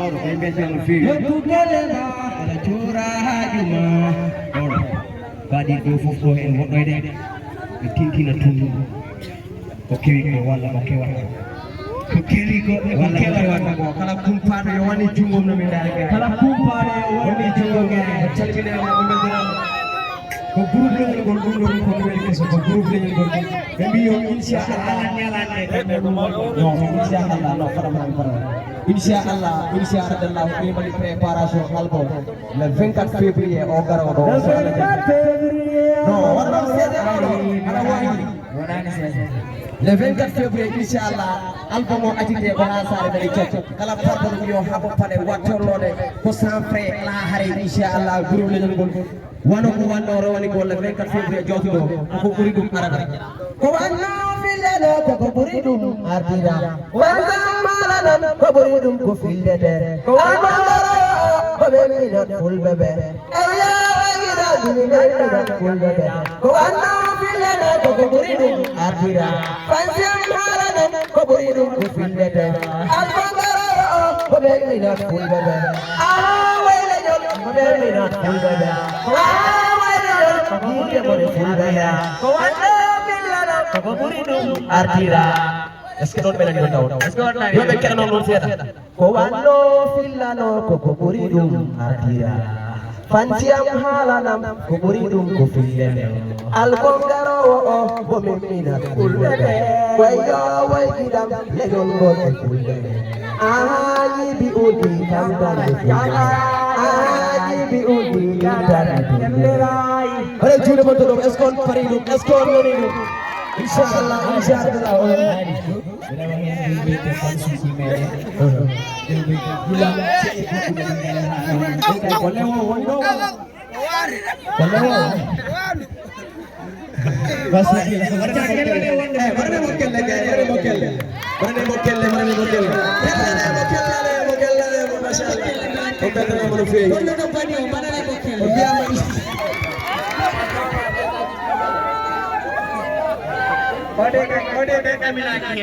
Lauro ko invece hanno figlio tutelema la chura juma Lauro badi do fofo en wodoyde e tintina tundu ko kewi ko walla ko kewata ko kewi ko walla kewata ko kala kumpado yo wani jungom no mi daalke kala kumpado yo wani jungom e calmine ma ko mendira ko groupe leñol gol dum do ko weli keso ko groupe leñol gol be biyo inshallah nyalande no inshallah no fara inshallah be bali préparation album le 24 février au garo do le 24 février no wala sede ala wani wonani sede le 24 février inshallah album o atide ko ha sare dali tok kala pardon yo habo pade wattolode ko sans frais la hare inshallah groupe leñol gol wano ko wando rawani ko le 24 février jottudo ko buri dum araga ko wanno fillede ko buri dum ardira wanda malana ko buri dum ko fillede ko wanno ko be minat fulbebe aya gira minat fulbebe ko wanno fillede ko buri dum ardira fanjam malana ko buri dum ko fillede albangara ko be minat fulbebe Est-ce que non melani do taw est-ce que yo be kenno non fiata ko wando fillano ko buridum artira fantiam halanam ko buridum ko fillene albongaro o bo memina kulbebe wayo way gidam legol gol kulbebe ayi bi udi kamdan ayi bi udi kamdan lerai are jude mo to escon paridum escon nonidum inshallah Kode kami lagi